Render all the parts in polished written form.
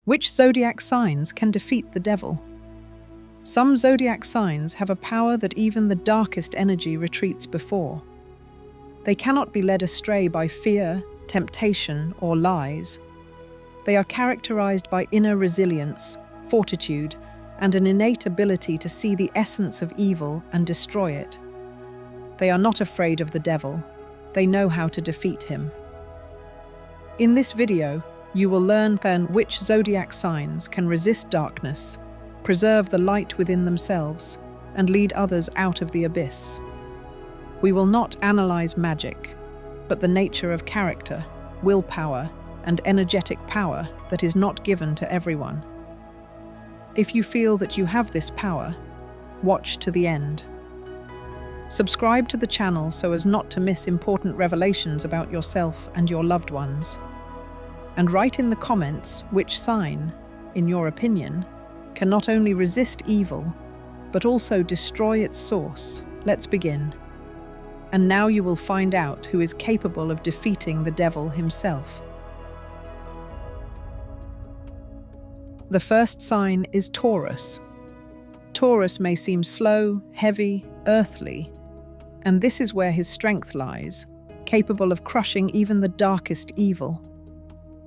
Which zodiac signs can defeat the devil? Some zodiac signs have a power that even the darkest energy retreats before. They cannot be led astray by fear, temptation, or lies. They are characterized by inner resilience, fortitude, and an innate ability to see the essence of evil and destroy it. They are not afraid of the devil. They know how to defeat him. In this video, you will learn which zodiac signs can resist darkness, preserve the light within themselves, and lead others out of the abyss. We will not analyze magic, but the nature of character, willpower, and energetic power that is not given to everyone. If you feel that you have this power, watch to the end. Subscribe to the channel so as not to miss important revelations about yourself and your loved ones. And write in the comments which sign, in your opinion, can not only resist evil, but also destroy its source. Let's begin. And now you will find out who is capable of defeating the devil himself. The first sign is Taurus. Taurus may seem slow, heavy, earthly, and this is where his strength lies, capable of crushing even the darkest evil.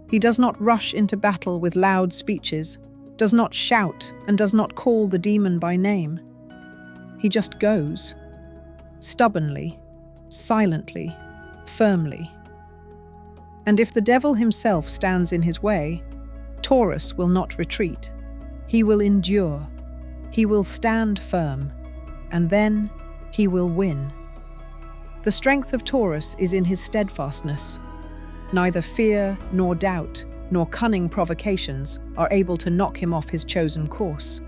He does not rush into battle with loud speeches, does not shout, and does not call the demon by name. He just goes, stubbornly, silently, firmly. And if the devil himself stands in his way, Taurus will not retreat. He will endure. He will stand firm. And then he will win. The strength of Taurus is in his steadfastness. Neither fear, nor doubt, nor cunning provocations are able to knock him off his chosen course.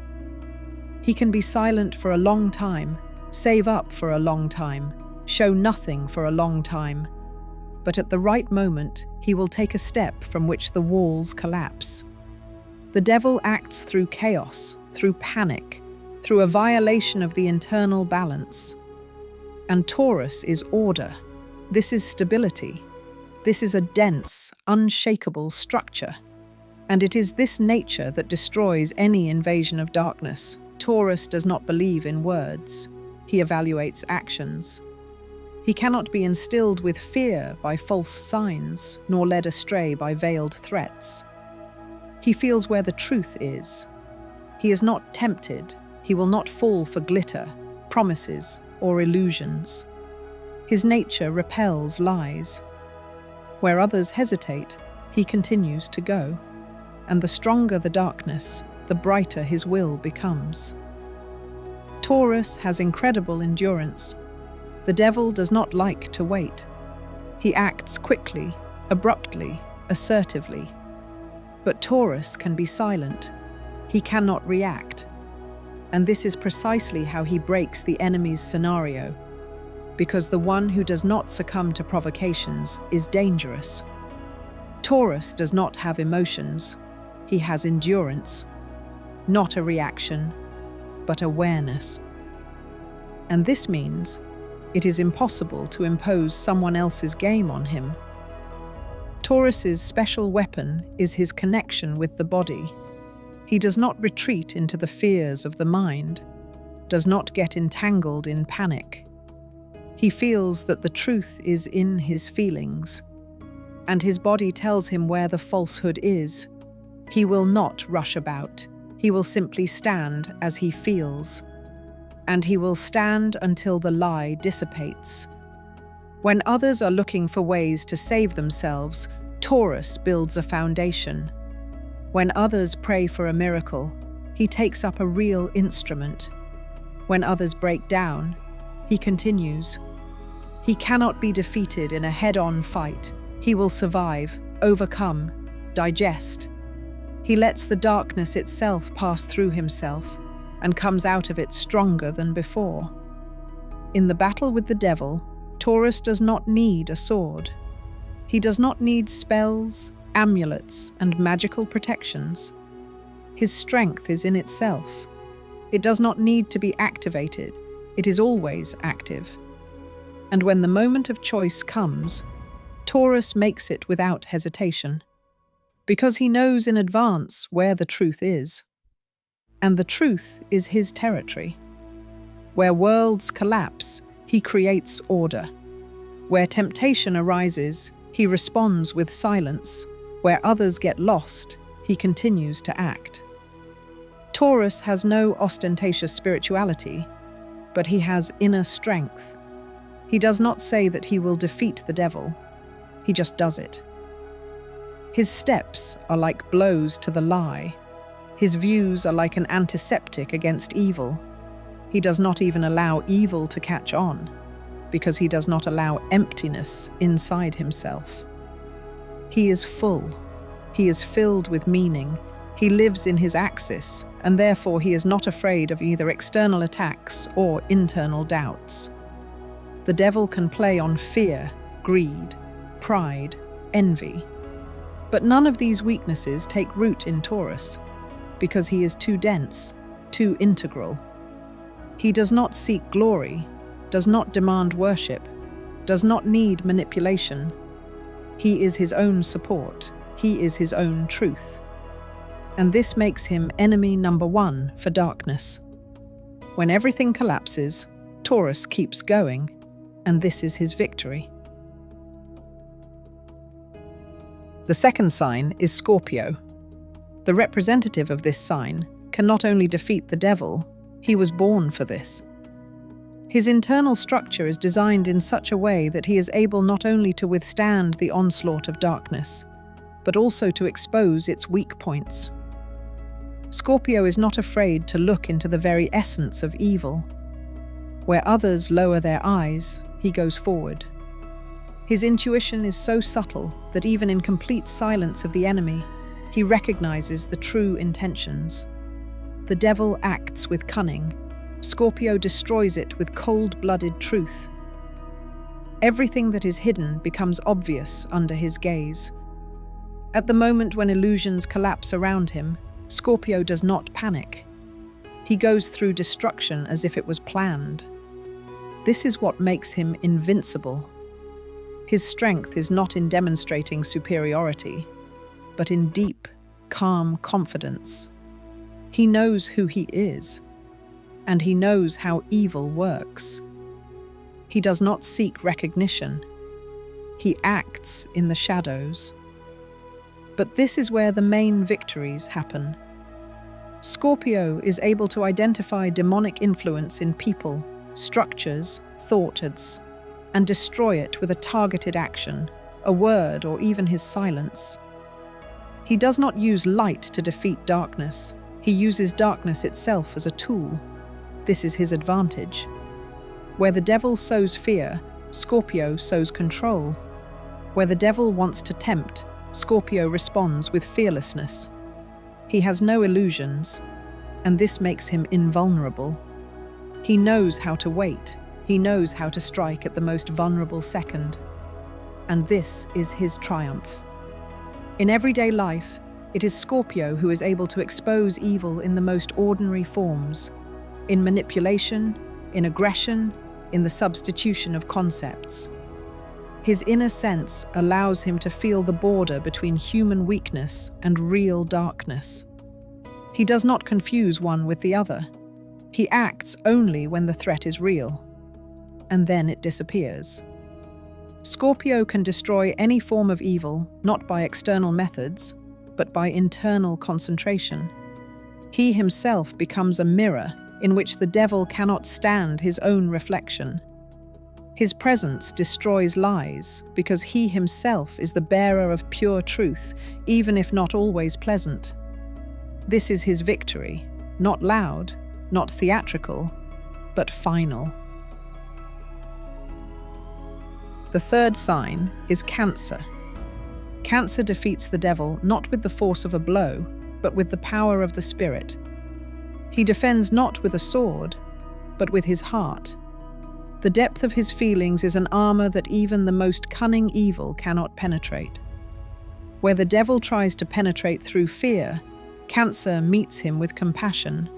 He can be silent for a long time, save up for a long time, show nothing for a long time, but at the right moment he will take a step from which the walls collapse. The devil acts through chaos, through panic, through a violation of the internal balance. And Taurus is order. This is stability. This is a dense, unshakable structure. And it is this nature that destroys any invasion of darkness. Taurus does not believe in words. He evaluates actions. He cannot be instilled with fear by false signs, nor led astray by veiled threats. He feels where the truth is. He is not tempted. He will not fall for glitter, promises, or illusions. His nature repels lies. Where others hesitate, he continues to go. And the stronger the darkness, the brighter his will becomes. Taurus has incredible endurance. The devil does not like to wait. He acts quickly, abruptly, assertively. But Taurus can be silent. He cannot react. And this is precisely how he breaks the enemy's scenario. Because the one who does not succumb to provocations is dangerous. Taurus does not have emotions. He has endurance. Not a reaction, but awareness. And this means it is impossible to impose someone else's game on him. Taurus's special weapon is his connection with the body. He does not retreat into the fears of the mind, does not get entangled in panic. He feels that the truth is in his feelings, and his body tells him where the falsehood is. He will not rush about. He will simply stand as he feels. And he will stand until the lie dissipates. When others are looking for ways to save themselves, Taurus builds a foundation. When others pray for a miracle, he takes up a real instrument. When others break down, he continues. He cannot be defeated in a head-on fight. He will survive, overcome, digest. He lets the darkness itself pass through himself and comes out of it stronger than before. In the battle with the devil, Taurus does not need a sword. He does not need spells, amulets, and magical protections. His strength is in itself. It does not need to be activated. It is always active. And when the moment of choice comes, Taurus makes it without hesitation. because he knows in advance where the truth is. And the truth is his territory. Where worlds collapse, he creates order. Where temptation arises, he responds with silence. Where others get lost, he continues to act. Taurus has no ostentatious spirituality, but he has inner strength. He does not say that he will defeat the devil. He just does it. His steps are like blows to the lie. His views are like an antiseptic against evil. He does not even allow evil to catch on, because he does not allow emptiness inside himself. He is full. He is filled with meaning. He lives in his axis, and therefore he is not afraid of either external attacks or internal doubts. The devil can play on fear, greed, pride, envy. But none of these weaknesses take root in Taurus, because he is too dense, too integral. He does not seek glory, does not demand worship, does not need manipulation. He is his own support. He is his own truth. And this makes him enemy number one for darkness. When everything collapses, Taurus keeps going, and this is his victory. The second sign is Scorpio. The representative of this sign can not only defeat the devil, he was born for this. His internal structure is designed in such a way that he is able not only to withstand the onslaught of darkness, but also to expose its weak points. Scorpio is not afraid to look into the very essence of evil. Where others lower their eyes, he goes forward. His intuition is so subtle that even in complete silence of the enemy, he recognizes the true intentions. The devil acts with cunning. Scorpio destroys it with cold-blooded truth. Everything that is hidden becomes obvious under his gaze. At the moment when illusions collapse around him, Scorpio does not panic. He goes through destruction as if it was planned. This is what makes him invincible. His strength is not in demonstrating superiority, but in deep, calm confidence. He knows who he is, and he knows how evil works. He does not seek recognition. He acts in the shadows. But this is where the main victories happen. Scorpio is able to identify demonic influence in people, structures, thoughts, and destroy it with a targeted action, a word, or even his silence. He does not use light to defeat darkness. He uses darkness itself as a tool. This is his advantage. Where the devil sows fear, Scorpio sows control. Where the devil wants to tempt, Scorpio responds with fearlessness. He has no illusions, and this makes him invulnerable. He knows how to wait. He knows how to strike at the most vulnerable second. And this is his triumph. In everyday life, it is Scorpio who is able to expose evil in the most ordinary forms, in manipulation, in aggression, in the substitution of concepts. His inner sense allows him to feel the border between human weakness and real darkness. He does not confuse one with the other. He acts only when the threat is real, and then it disappears. Scorpio can destroy any form of evil, not by external methods, but by internal concentration. He himself becomes a mirror in which the devil cannot stand his own reflection. His presence destroys lies because he himself is the bearer of pure truth, even if not always pleasant. This is his victory, not loud, not theatrical, but final. The third sign is Cancer. Cancer defeats the devil not with the force of a blow, but with the power of the spirit. He defends not with a sword, but with his heart. The depth of his feelings is an armor that even the most cunning evil cannot penetrate. Where the devil tries to penetrate through fear, Cancer meets him with compassion.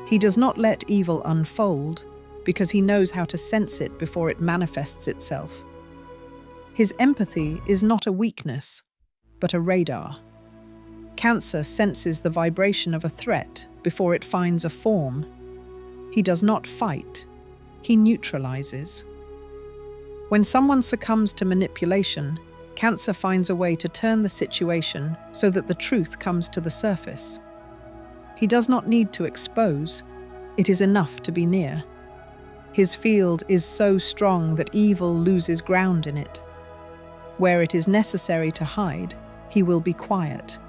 He does not let evil unfold, because he knows how to sense it before it manifests itself. His empathy is not a weakness, but a radar. Cancer senses the vibration of a threat before it finds a form. He does not fight, he neutralizes. When someone succumbs to manipulation, Cancer finds a way to turn the situation so that the truth comes to the surface. He does not need to expose, it is enough to be near. His field is so strong that evil loses ground in it. Where it is necessary to hide, he will be quiet.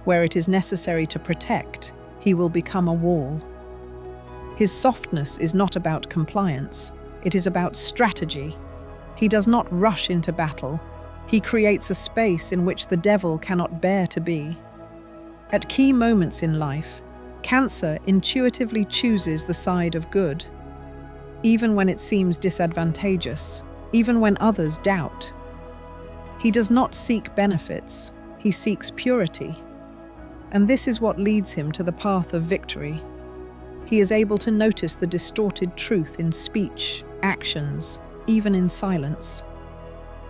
Where it is necessary to protect, he will become a wall. His softness is not about compliance, it is about strategy. He does not rush into battle. He creates a space in which the devil cannot bear to be. At key moments in life, Cancer intuitively chooses the side of good, even when it seems disadvantageous, even when others doubt. He does not seek benefits, he seeks purity. And this is what leads him to the path of victory. He is able to notice the distorted truth in speech, actions, even in silence.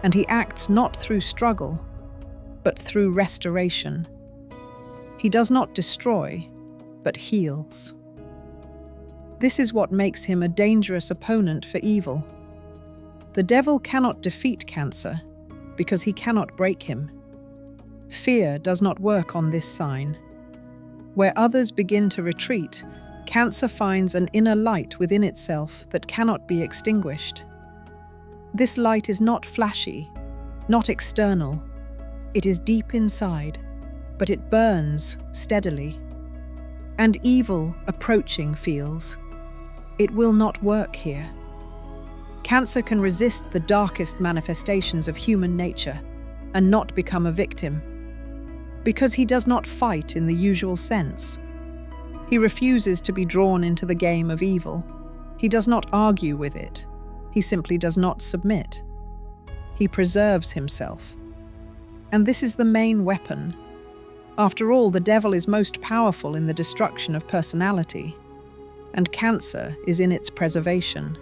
And he acts not through struggle, but through restoration. He does not destroy, but heals. This is what makes him a dangerous opponent for evil. The devil cannot defeat Cancer because he cannot break him. Fear does not work on this sign. Where others begin to retreat, Cancer finds an inner light within itself that cannot be extinguished. This light is not flashy, not external. It is deep inside, but it burns steadily. And evil approaching feels, it will not work here. Cancer can resist the darkest manifestations of human nature and not become a victim, because he does not fight in the usual sense. He refuses to be drawn into the game of evil. He does not argue with it. He simply does not submit. He preserves himself. And this is the main weapon. After all, the devil is most powerful in the destruction of personality, and Cancer is in its preservation.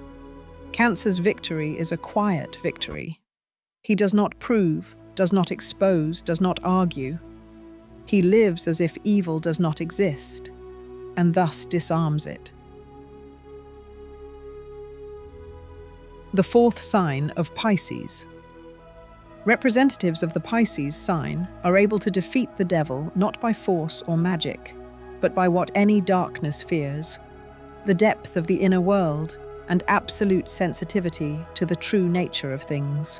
Cancer's victory is a quiet victory. He does not prove, does not expose, does not argue. He lives as if evil does not exist, and thus disarms it. The fourth sign of Pisces. Representatives of the Pisces sign are able to defeat the devil not by force or magic, but by what any darkness fears, the depth of the inner world and absolute sensitivity to the true nature of things.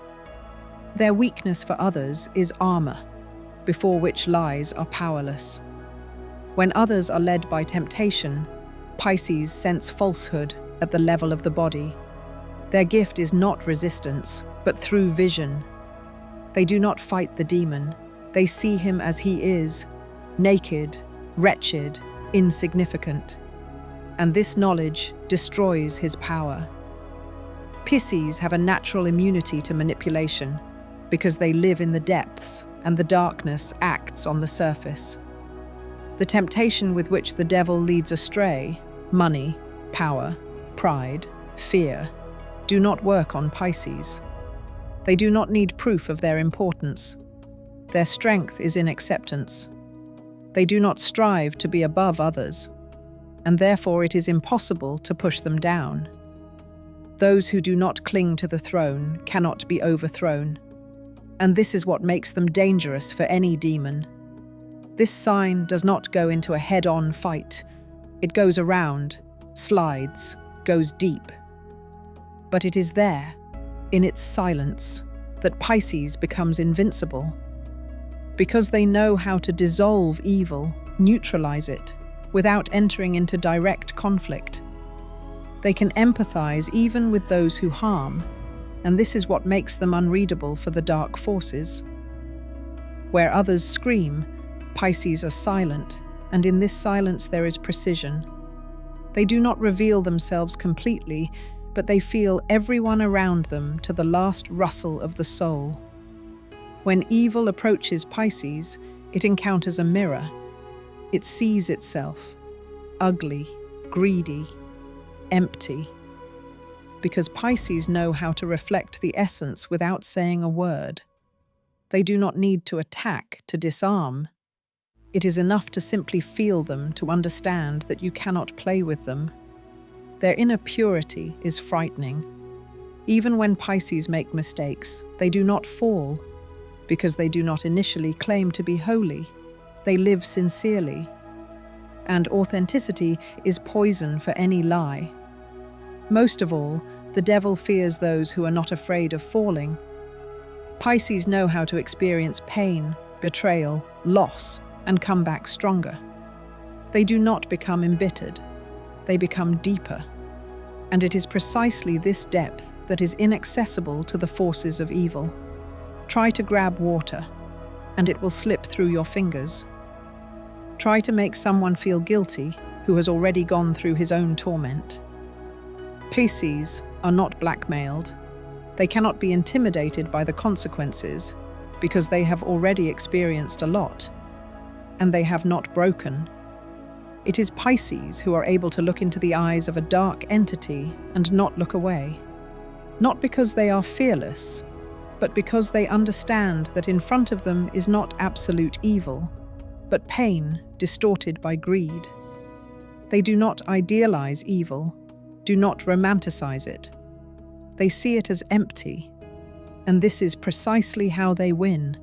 Their weakness for others is armor, before which lies are powerless. When others are led by temptation, Pisces sense falsehood at the level of the body. Their gift is not resistance, but through vision. They do not fight the demon. They see him as he is, naked, wretched, insignificant. And this knowledge destroys his power. Pisces have a natural immunity to manipulation because they live in the depths and the darkness acts on the surface. The temptation with which the devil leads astray, money, power, pride, fear, do not work on Pisces. They do not need proof of their importance. Their strength is in acceptance. They do not strive to be above others, and therefore it is impossible to push them down. Those who do not cling to the throne cannot be overthrown, and this is what makes them dangerous for any demon. This sign does not go into a head-on fight. It goes around, slides, goes deep. But it is there, in its silence, that Pisces becomes invincible. Because they know how to dissolve evil, neutralize it, without entering into direct conflict. They can empathize even with those who harm, and this is what makes them unreadable for the dark forces. Where others scream, Pisces are silent, and in this silence there is precision. They do not reveal themselves completely, but they feel everyone around them to the last rustle of the soul. When evil approaches Pisces, it encounters a mirror. It sees itself, ugly, greedy, empty. Because Pisces know how to reflect the essence without saying a word. They do not need to attack to disarm. It is enough to simply feel them to understand that you cannot play with them. Their inner purity is frightening. Even when Pisces make mistakes, they do not fall, because they do not initially claim to be holy. They live sincerely. And authenticity is poison for any lie. Most of all, the devil fears those who are not afraid of falling. Pisces know how to experience pain, betrayal, loss, and come back stronger. They do not become embittered. They become deeper. And it is precisely this depth that is inaccessible to the forces of evil. Try to grab water, and it will slip through your fingers. Try to make someone feel guilty who has already gone through his own torment. Pisces are not blackmailed. They cannot be intimidated by the consequences because they have already experienced a lot, and they have not broken. It is Pisces who are able to look into the eyes of a dark entity and not look away. Not because they are fearless, but because they understand that in front of them is not absolute evil, but pain distorted by greed. They do not idealize evil, do not romanticize it. They see it as empty, and this is precisely how they win,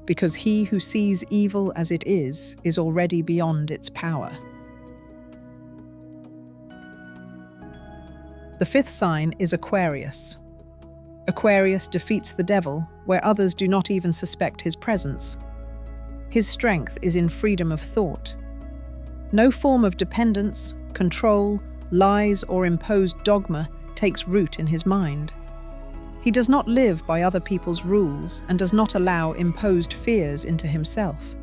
because he who sees evil as it is already beyond its power. The fifth sign is Aquarius. Aquarius defeats the devil where others do not even suspect his presence. His strength is in freedom of thought. No form of dependence, control, lies, or imposed dogma takes root in his mind. He does not live by other people's rules and does not allow imposed fears into himself.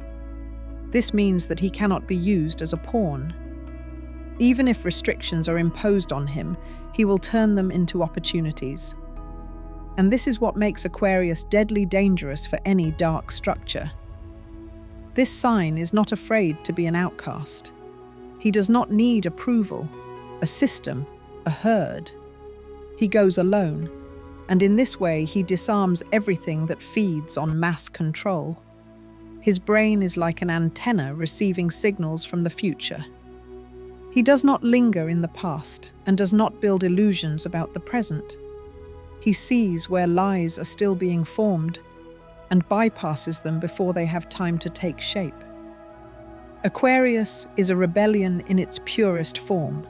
This means that he cannot be used as a pawn. Even if restrictions are imposed on him, he will turn them into opportunities. And this is what makes Aquarius deadly dangerous for any dark structure. This sign is not afraid to be an outcast. He does not need approval, a system, a herd. He goes alone, and in this way he disarms everything that feeds on mass control. His brain is like an antenna receiving signals from the future. He does not linger in the past and does not build illusions about the present. He sees where lies are still being formed and bypasses them before they have time to take shape. Aquarius is a rebellion in its purest form,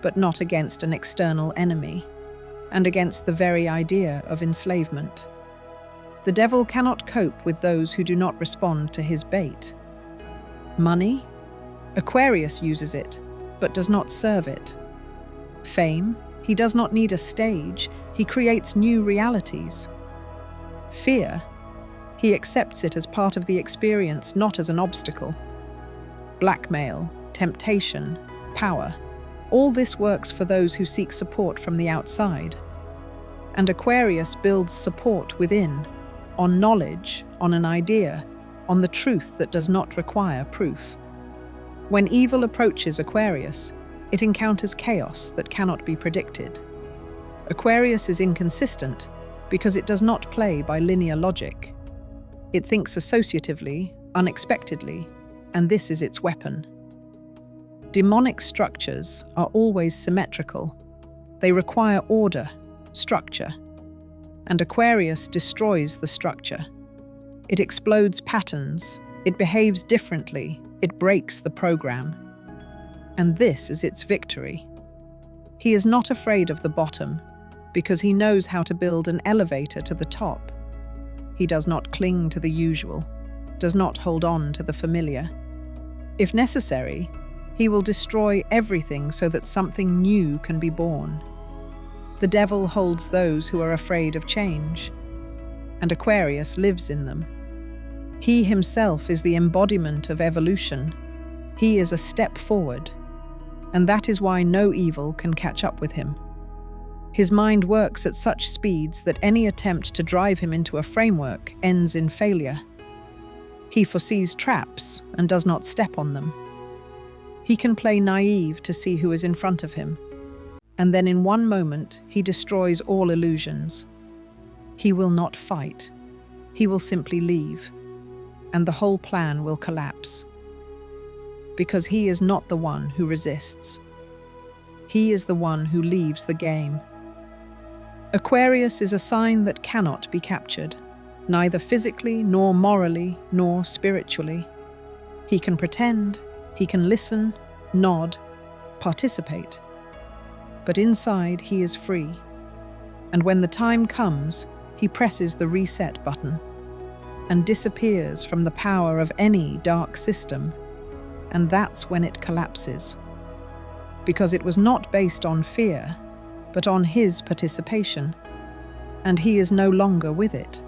but not against an external enemy, and against the very idea of enslavement. The devil cannot cope with those who do not respond to his bait. Money? Aquarius uses it, but does not serve it. Fame? He does not need a stage, he creates new realities. Fear? He accepts it as part of the experience, not as an obstacle. Blackmail, temptation, power. All this works for those who seek support from the outside. And Aquarius builds support within, on knowledge, on an idea, on the truth that does not require proof. When evil approaches Aquarius, it encounters chaos that cannot be predicted. Aquarius is inconsistent because it does not play by linear logic. It thinks associatively, unexpectedly, and this is its weapon. Demonic structures are always symmetrical. They require order, structure, and Aquarius destroys the structure. It explodes patterns, it behaves differently, it breaks the program. And this is its victory. He is not afraid of the bottom because he knows how to build an elevator to the top. He does not cling to the usual, does not hold on to the familiar. If necessary, he will destroy everything so that something new can be born. The devil holds those who are afraid of change, and Aquarius lives in them. He himself is the embodiment of evolution. He is a step forward, and that is why no evil can catch up with him. His mind works at such speeds that any attempt to drive him into a framework ends in failure. He foresees traps and does not step on them. He can play naive to see who is in front of him, and then in one moment he destroys all illusions. He will not fight. He will simply leave, and the whole plan will collapse. because he is not the one who resists. He is the one who leaves the game. Aquarius is a sign that cannot be captured, neither physically, nor morally, nor spiritually. He can pretend, he can listen, nod, participate. But inside, he is free. And when the time comes, he presses the reset button and disappears from the power of any dark system. And that's when it collapses. Because it was not based on fear, but on his participation. And he is no longer with it.